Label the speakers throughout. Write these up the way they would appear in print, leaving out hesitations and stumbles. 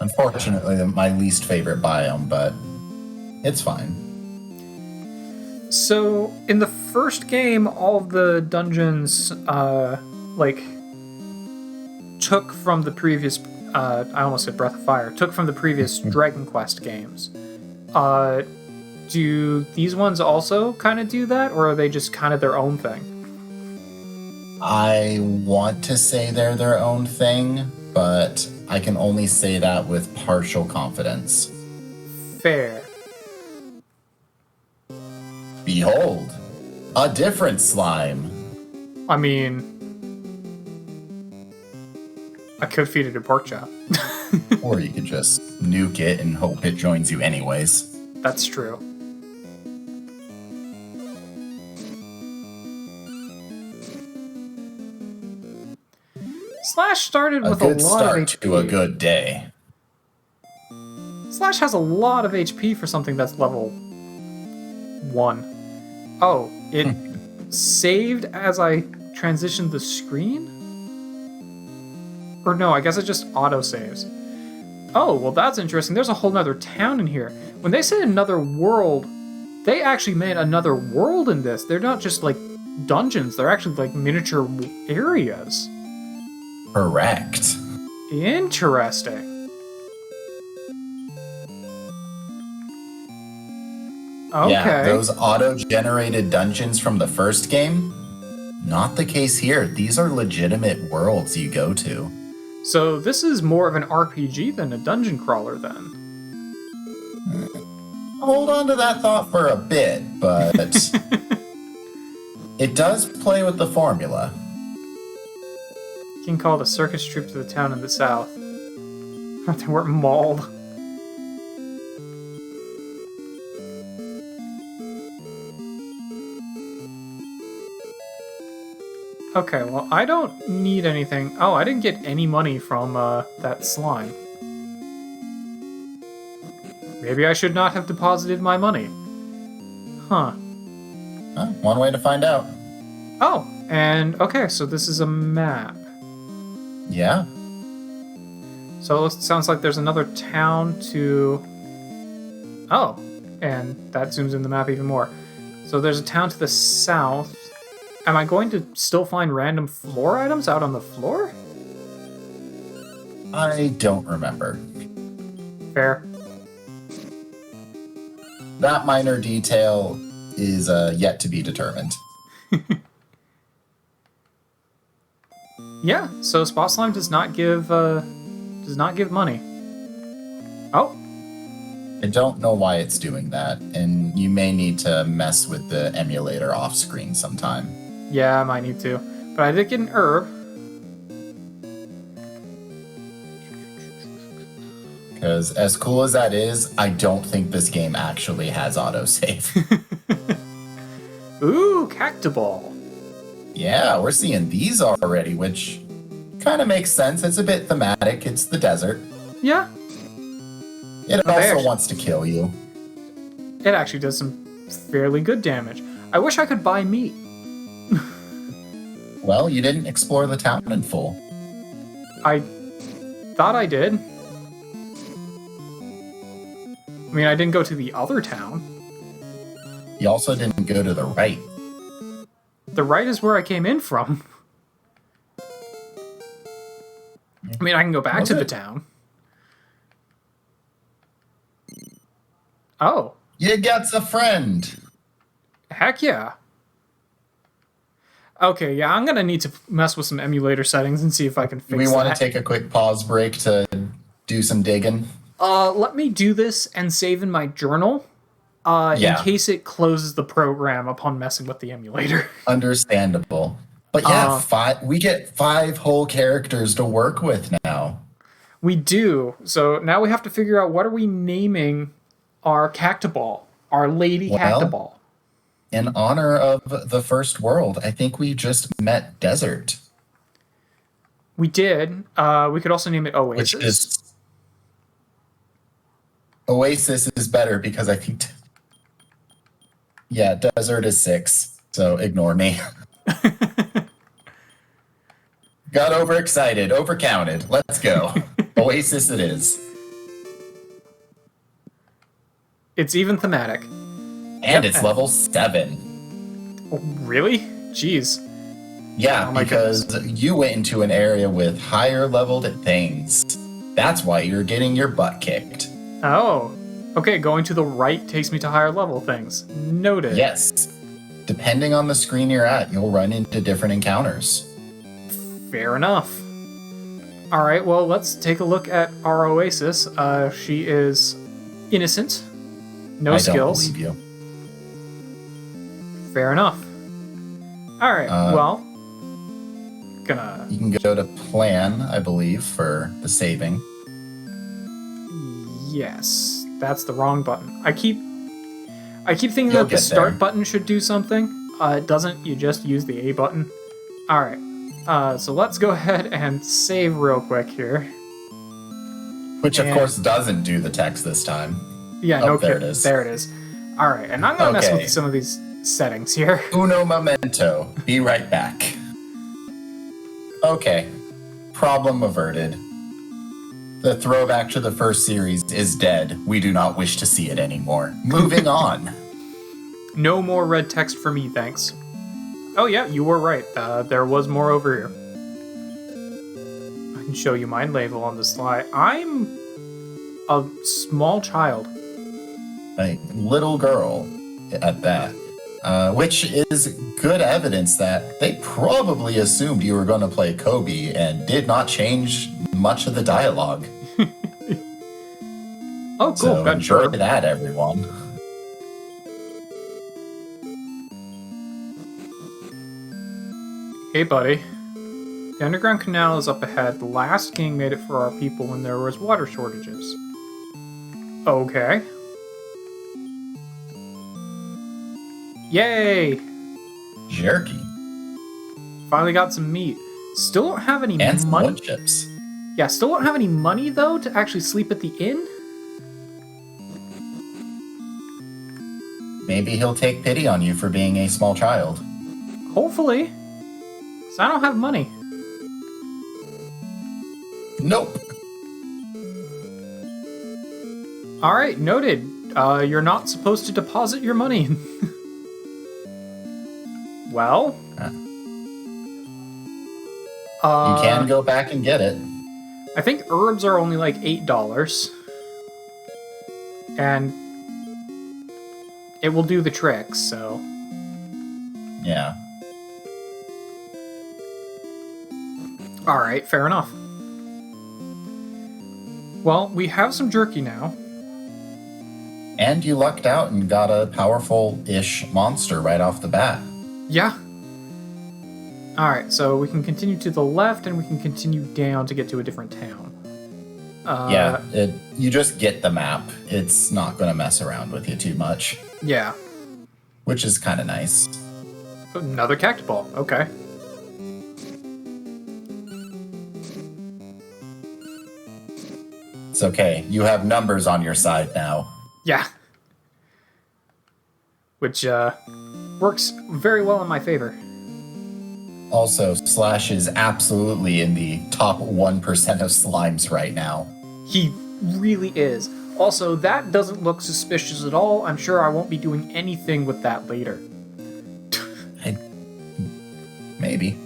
Speaker 1: Unfortunately, my least favorite biome, but it's fine.
Speaker 2: So, in the first game, all of the dungeons, took from the previous, I almost said Breath of Fire, took from the previous Dragon Quest games. Do these ones also kind of do that, or are they just kind of their own thing?
Speaker 1: I want to say they're their own thing, but I can only say that with partial confidence.
Speaker 2: Fair.
Speaker 1: Behold, a different slime.
Speaker 2: I mean, I could feed it a pork chop.
Speaker 1: Or you could just nuke it and hope it joins you anyways.
Speaker 2: That's true. Slash started with a
Speaker 1: good
Speaker 2: lot of
Speaker 1: start
Speaker 2: HP.
Speaker 1: to a good day.
Speaker 2: Slash has a lot of HP for something that's level 1. Oh, it saved as I transitioned the screen? Or no, I guess it just auto-saves. Oh, well that's interesting. There's a whole nother town in here. When they say another world, they actually made another world in this. They're not just like dungeons, they're actually like miniature areas.
Speaker 1: Correct.
Speaker 2: Interesting. Okay.
Speaker 1: Yeah, those auto-generated dungeons from the first game, not the case here. These are legitimate worlds you go to.
Speaker 2: So this is more of an RPG than a dungeon crawler then.
Speaker 1: Hold on to that thought for a bit, but it does play with the formula.
Speaker 2: King called a circus troupe to the town in the south. They weren't mauled. Okay, well, I don't need anything. Oh, I didn't get any money from that slime. Maybe I should not have deposited my money. Huh.
Speaker 1: One way to find out.
Speaker 2: Oh, and okay, so this is a map.
Speaker 1: Yeah.
Speaker 2: So it sounds like there's another town to... Oh, and that zooms in the map even more. So there's a town to the south. Am I going to still find random floor items out on the floor?
Speaker 1: I don't remember.
Speaker 2: Fair.
Speaker 1: That minor detail is yet to be determined.
Speaker 2: Yeah, so Spot Slime does not give money. Oh.
Speaker 1: I don't know why it's doing that, and you may need to mess with the emulator off screen sometime.
Speaker 2: Yeah, I might need to. But I did get an herb.
Speaker 1: Because as cool as that is, I don't think this game actually has autosave.
Speaker 2: Ooh, Cactus Ball.
Speaker 1: Yeah, we're seeing these already, which kind of makes sense. It's a bit thematic. It's the desert.
Speaker 2: Yeah.
Speaker 1: It also wants to kill you.
Speaker 2: It actually does some fairly good damage. I wish I could buy meat.
Speaker 1: Well, you didn't explore the town in full.
Speaker 2: I thought I did. I mean, I didn't go to the other town.
Speaker 1: You also didn't go to the right.
Speaker 2: The right is where I came in from. I mean, I can go back to the town. Oh.
Speaker 1: You got a friend.
Speaker 2: Heck yeah. Okay, yeah, I'm gonna need to mess with some emulator settings and see if I can fix that.
Speaker 1: We want to take a quick pause break to do some digging.
Speaker 2: Let me do this and save in my journal. In case it closes the program upon messing with the emulator.
Speaker 1: Understandable. But yeah, we get 5 whole characters to work with now.
Speaker 2: We do. So now we have to figure out what are we naming our Cactus Ball, our Lady Cactus Ball.
Speaker 1: In honor of the first world, I think we just met Desert.
Speaker 2: We did. We could also name it Oasis.
Speaker 1: Which is... Oasis is better because I think... Yeah, Desert is 6, so ignore me. Got overexcited, overcounted. Let's go. Oasis it is.
Speaker 2: It's even thematic.
Speaker 1: And it's level 7.
Speaker 2: Oh, really? Jeez.
Speaker 1: Yeah,
Speaker 2: Oh my
Speaker 1: because
Speaker 2: goodness.
Speaker 1: you went into an area with higher leveled things. That's why you're getting your butt kicked.
Speaker 2: Oh. Okay, going to the right takes me to higher level things. Noted.
Speaker 1: Yes. Depending on the screen you're at, you'll run into different encounters.
Speaker 2: Fair enough. All right, well, let's take a look at our Oasis. She is innocent. No skills.
Speaker 1: I don't believe you.
Speaker 2: Fair enough. All right, well,
Speaker 1: You can go to plan, I believe, for the saving.
Speaker 2: Yes, that's the wrong button. I keep thinking
Speaker 1: You'll
Speaker 2: that the
Speaker 1: get
Speaker 2: start
Speaker 1: there.
Speaker 2: button should do something. It doesn't. You just use the A button. All right. So let's go ahead and save real quick here.
Speaker 1: Which, of course, doesn't do the text this time.
Speaker 2: Yeah,
Speaker 1: Oh,
Speaker 2: no
Speaker 1: there
Speaker 2: kidding.
Speaker 1: it is.
Speaker 2: There it is. All right, and I'm gonna mess
Speaker 1: Okay.
Speaker 2: with some of these settings here.
Speaker 1: Uno momento. Be right back. Okay. Problem averted. The throwback to the first series is dead. We do not wish to see it anymore. Moving on.
Speaker 2: No more red text for me, thanks. Oh yeah, you were right. There was more over here. I can show you my label on the slide. I'm a small child.
Speaker 1: A little girl at that. Which is good evidence that they probably assumed you were going to play Kobe and did not change much of the dialogue.
Speaker 2: Oh, cool.
Speaker 1: So
Speaker 2: Got
Speaker 1: enjoy
Speaker 2: Gerb.
Speaker 1: that, everyone.
Speaker 2: Hey, buddy. The underground canal is up ahead. The last king made it for our people when there was water shortages. Okay. Yay!
Speaker 1: Jerky.
Speaker 2: Finally got some meat. Still don't have any
Speaker 1: And some
Speaker 2: money.
Speaker 1: wood chips.
Speaker 2: Yeah, still don't have any money though to actually sleep at the inn.
Speaker 1: Maybe he'll take pity on you for being a small child.
Speaker 2: Hopefully. So I don't have money.
Speaker 1: Nope.
Speaker 2: Alright, noted. You're not supposed to deposit your money. Well.
Speaker 1: You can go back and get it.
Speaker 2: I think herbs are only like $8. And it will do the trick, so.
Speaker 1: Yeah.
Speaker 2: Alright, fair enough. Well, we have some jerky now.
Speaker 1: And you lucked out and got a powerful-ish monster right off the bat.
Speaker 2: Yeah. Alright, so we can continue to the left and we can continue down to get to a different town.
Speaker 1: You just get the map. It's not going to mess around with you too much.
Speaker 2: Yeah.
Speaker 1: Which is kind of nice.
Speaker 2: Another Cactus Ball, okay.
Speaker 1: It's okay. You have numbers on your side now.
Speaker 2: Yeah. Which, works very well in my favor.
Speaker 1: Also, Slash is absolutely in the top 1% of slimes right now.
Speaker 2: He really is. Also, that doesn't look suspicious at all. I'm sure I won't be doing anything with that later.
Speaker 1: Maybe.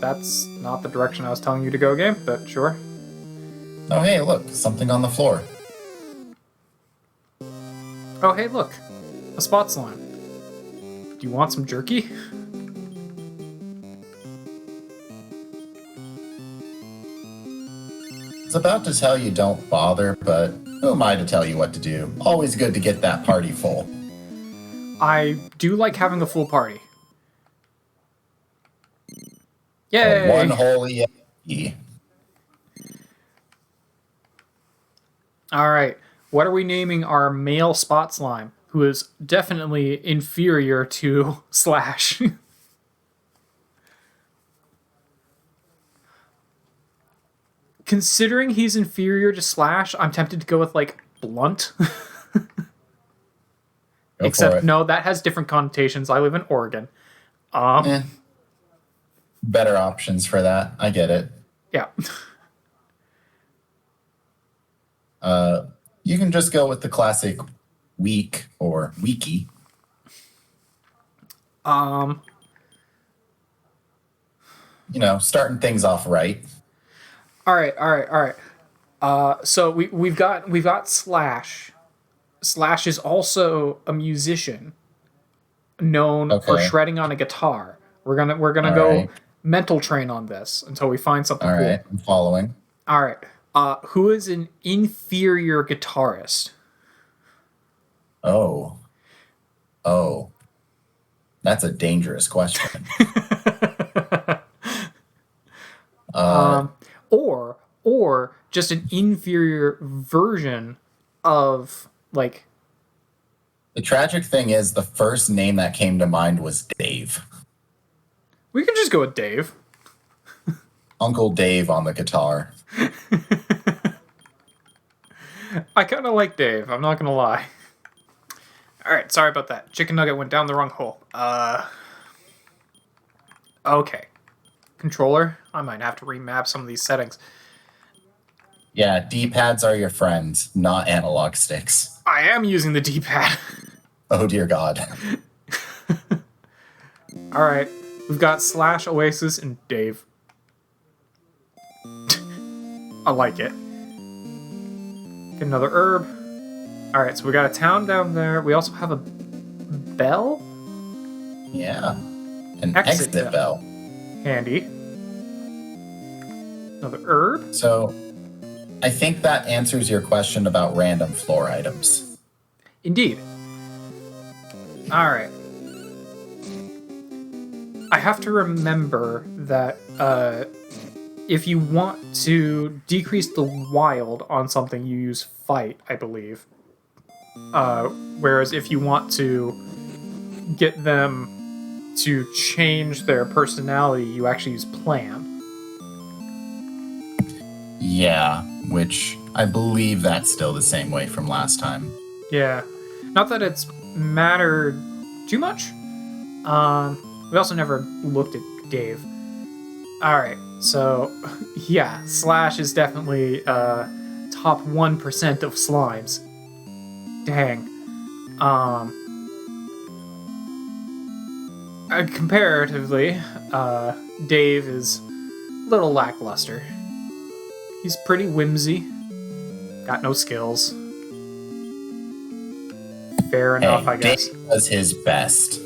Speaker 2: That's not the direction I was telling you to go, game, but sure.
Speaker 1: Oh, hey, look. Something on the floor.
Speaker 2: Oh, hey, look. A spot slime. Do you want some jerky?
Speaker 1: I was about to tell you don't bother, but who am I to tell you what to do? Always good to get that party full.
Speaker 2: I do like having a full party. Yay!
Speaker 1: One holy E.
Speaker 2: Alright, what are we naming our male spot slime, who is definitely inferior to Slash? Considering he's inferior to Slash, I'm tempted to go with, like, Blunt. Except, no, that has different connotations. I live in Oregon.
Speaker 1: Better options for that. I get it.
Speaker 2: Yeah.
Speaker 1: You can just go with the classic week or weeky. Starting things off right.
Speaker 2: All right. So we've got Slash. Slash is also a musician known for
Speaker 1: Okay.
Speaker 2: shredding on a guitar. We're gonna
Speaker 1: All
Speaker 2: go
Speaker 1: right.
Speaker 2: mental train on this until we find something
Speaker 1: All
Speaker 2: cool.
Speaker 1: right. I'm following.
Speaker 2: All right. Who is an inferior guitarist?
Speaker 1: Oh. That's a dangerous question.
Speaker 2: Or just an inferior version of like.
Speaker 1: The tragic thing is the first name that came to mind was Dave.
Speaker 2: We can just go with Dave.
Speaker 1: Uncle Dave on the guitar.
Speaker 2: I kind of like Dave. I'm not gonna lie. All right, sorry about that. Chicken nugget went down the wrong hole. Okay. Controller. I might have to remap some of these settings.
Speaker 1: Yeah, D-pads are your friends, not analog sticks.
Speaker 2: I am using the D-pad.
Speaker 1: Oh dear God.
Speaker 2: All right, we've got Slash, Oasis, and Dave. I like it. Get another herb. All right, so we got a town down there. We also have a bell.
Speaker 1: Yeah. An
Speaker 2: Exit
Speaker 1: exit bell.
Speaker 2: Handy. Another herb.
Speaker 1: So, I think that answers your question about random floor items.
Speaker 2: Indeed. All right. I have to remember that if you want to decrease the wild on something, you use fight, I believe. Whereas if you want to get them to change their personality, you actually use plan.
Speaker 1: Yeah, which I believe that's still the same way from last time.
Speaker 2: Yeah. Not that it's mattered too much. We also never looked at Dave. Alright, so yeah, Slash is definitely top 1% of slimes. Dang. Comparatively, Dave is a little lackluster. He's pretty whimsy. Got no skills. Fair enough, I guess.
Speaker 1: Dave was his best.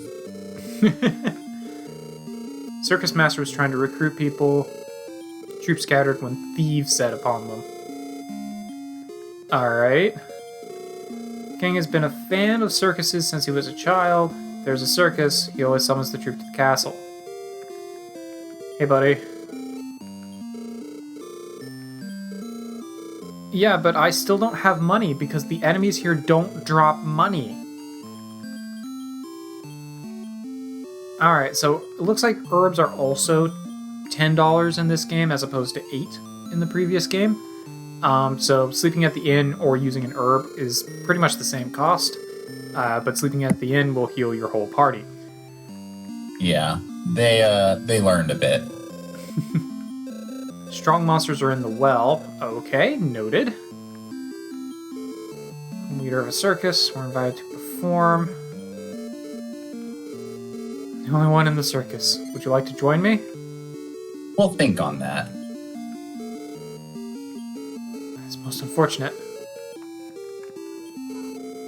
Speaker 2: Circus Master was trying to recruit people. Troops scattered when thieves set upon them. Alright. King has been a fan of circuses since he was a child. There's a circus, he always summons the troop to the castle. Hey, buddy. Yeah, but I still don't have money because the enemies here don't drop money. Alright, so it looks like herbs are also $10 in this game as opposed to $8 in the previous game. So sleeping at the inn or using an herb is pretty much the same cost, but sleeping at the inn will heal your whole party.
Speaker 1: Yeah, they learned a bit.
Speaker 2: Strong monsters are in the well. Okay, noted. Leader of a circus, we're invited to perform. The only one in the circus. Would you like to join me?
Speaker 1: We'll think on that.
Speaker 2: It's most unfortunate.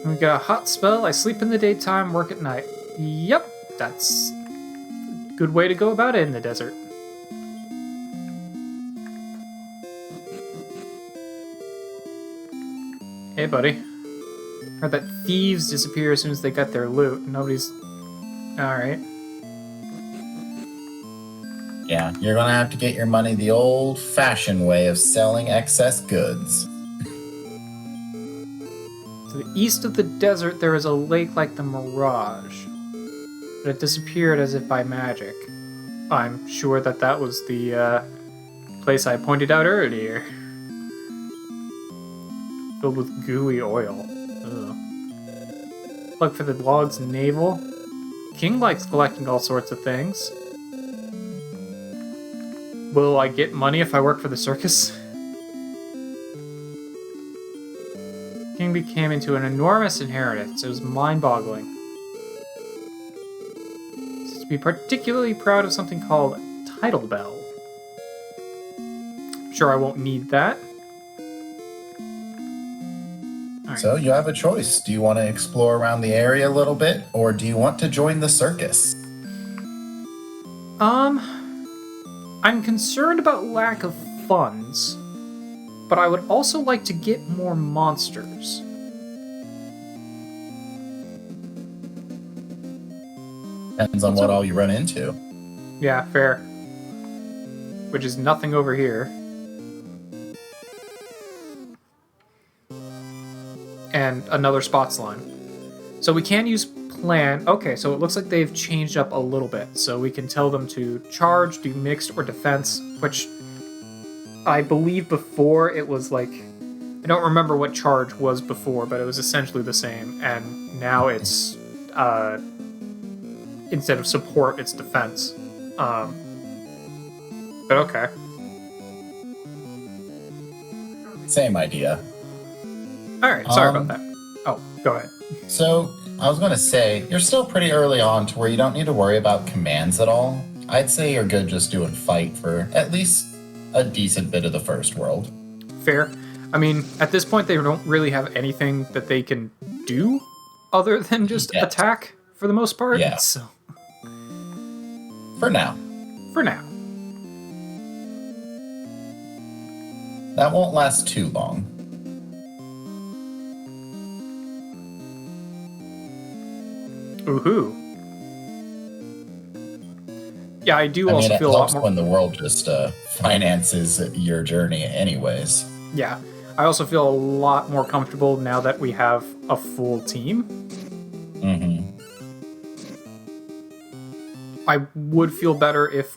Speaker 2: When we get a hot spell, I sleep in the daytime, work at night. Yep, that's a good way to go about it in the desert. Hey, buddy. Heard that thieves disappear as soon as they got their loot. Nobody's... Alright.
Speaker 1: Yeah, you're gonna have to get your money the old-fashioned way of selling excess goods.
Speaker 2: To the east of the desert, there is a lake like the Mirage. But it disappeared as if by magic. I'm sure that that was the place I pointed out earlier. Filled with gooey oil. Ugh. Plug for the log's navel. King likes collecting all sorts of things. Will I get money if I work for the circus? became into an enormous inheritance. It was mind-boggling. To be particularly proud of something called Tidal Bell. Sure, I won't need that. Right.
Speaker 1: So you have a choice. Do you want to explore around the area a little bit, or do you want to join the circus?
Speaker 2: I'm concerned about lack of funds, but I would also like to get more monsters.
Speaker 1: Depends on what all you run into.
Speaker 2: Yeah, fair. Which is nothing over here. And another spots line. So we can use plan. Okay, so it looks like they've changed up a little bit. So we can tell them to charge, do mixed, or defense, which I believe before it was like... I don't remember what charge was before, but it was essentially the same. And now it's... instead of support, it's defense. But okay.
Speaker 1: Same idea.
Speaker 2: Alright, sorry about that. Oh, go ahead.
Speaker 1: So, I was going to say, you're still pretty early on to where you don't need to worry about commands at all. I'd say you're good just doing fight for at least a decent bit of the first world.
Speaker 2: Fair. I mean, at this point, they don't really have anything that they can do other than just attack for the most part.
Speaker 1: Yeah.
Speaker 2: So.
Speaker 1: For now.
Speaker 2: For now.
Speaker 1: That won't last too long.
Speaker 2: Ooh-hoo. Yeah, I do also
Speaker 1: mean,
Speaker 2: feel a lot more...
Speaker 1: when the world just finances your journey anyways.
Speaker 2: Yeah, I also feel a lot more comfortable now that we have a full team.
Speaker 1: Mm-hmm.
Speaker 2: I would feel better if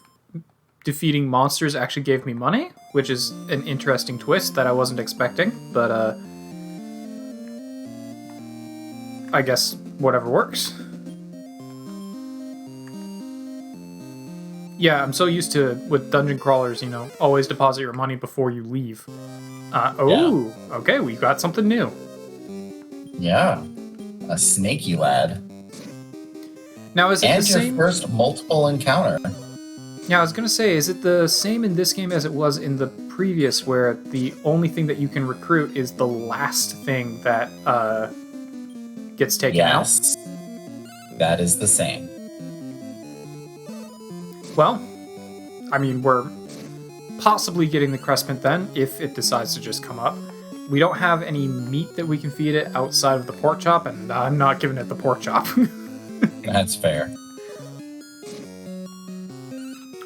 Speaker 2: defeating monsters actually gave me money, which is an interesting twist that I wasn't expecting, but I guess whatever works. Yeah, I'm so used to, with dungeon crawlers, you know, always deposit your money before you leave. Okay, we got something new.
Speaker 1: Yeah, a Snakey Lad.
Speaker 2: Now, is it
Speaker 1: and
Speaker 2: the
Speaker 1: your
Speaker 2: same?
Speaker 1: first multiple encounter.
Speaker 2: Yeah, I was gonna say, is it the same in this game as it was in the previous, where the only thing that you can recruit is the last thing that gets taken out?
Speaker 1: Yes, that is the same.
Speaker 2: Well, I mean, we're possibly getting the Crespent then, if it decides to just come up. We don't have any meat that we can feed it outside of the pork chop, and I'm not giving it the pork chop.
Speaker 1: That's fair.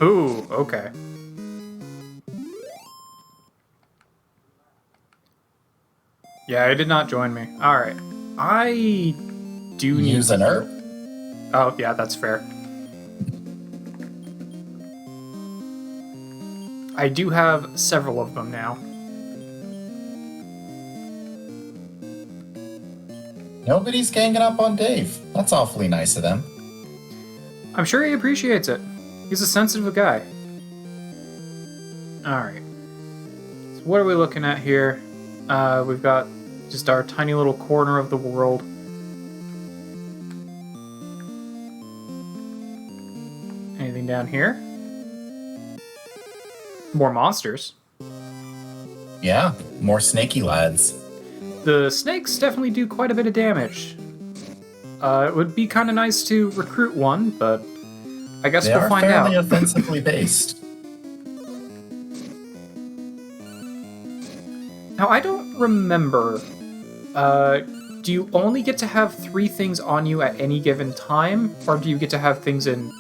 Speaker 2: Ooh, okay. Yeah, it did not join me. Alright. I do need...
Speaker 1: Use an herb?
Speaker 2: Oh, yeah, that's fair. I do have several of them now.
Speaker 1: Nobody's ganging up on Dave. That's awfully nice of them.
Speaker 2: I'm sure he appreciates it. He's a sensitive guy. Alright. So what are we looking at here? We've got just our tiny little corner of the world. Anything down here? More monsters.
Speaker 1: Yeah, more Snakey Lads.
Speaker 2: The snakes definitely do quite a bit of damage. It would be kind of nice to recruit one, but I guess we'll find out.
Speaker 1: They are fairly offensively based.
Speaker 2: Now, I don't remember. Do you only get to have 3 things on you at any given time, or do you get to have things in,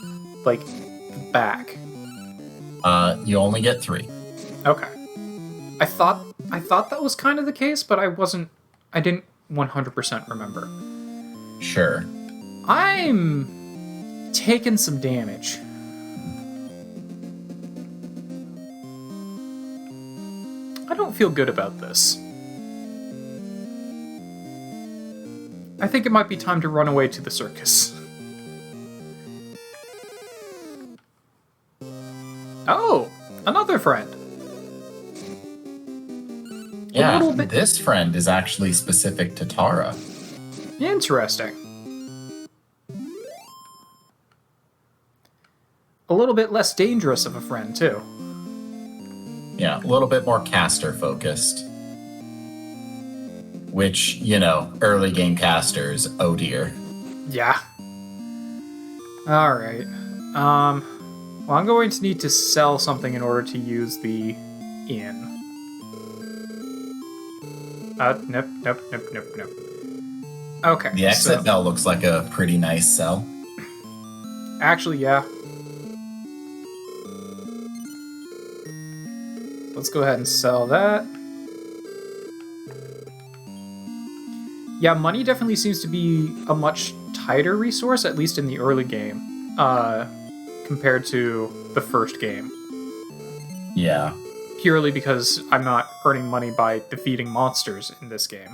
Speaker 2: like, the back?
Speaker 1: You only get 3.
Speaker 2: Okay. I thought that was kind of the case, but I didn't 100% remember.
Speaker 1: Sure.
Speaker 2: I'm taking some damage. I don't feel good about this. I think it might be time to run away to the circus. Oh, another friend.
Speaker 1: Yeah,
Speaker 2: little bit
Speaker 1: this friend is actually specific to Tara.
Speaker 2: interesting. A little bit less dangerous of a friend, too.
Speaker 1: Yeah, a little bit more caster focused. Which, you know, early game casters, oh dear.
Speaker 2: Yeah. Alright. Well, I'm going to need to sell something in order to use the inn. Nope. Okay.
Speaker 1: The exit bell looks like a pretty nice sell.
Speaker 2: Actually, yeah. Let's go ahead and sell that. Yeah, money definitely seems to be a much tighter resource, at least in the early game, compared to the first game.
Speaker 1: Yeah.
Speaker 2: Purely because I'm not earning money by defeating monsters in this game.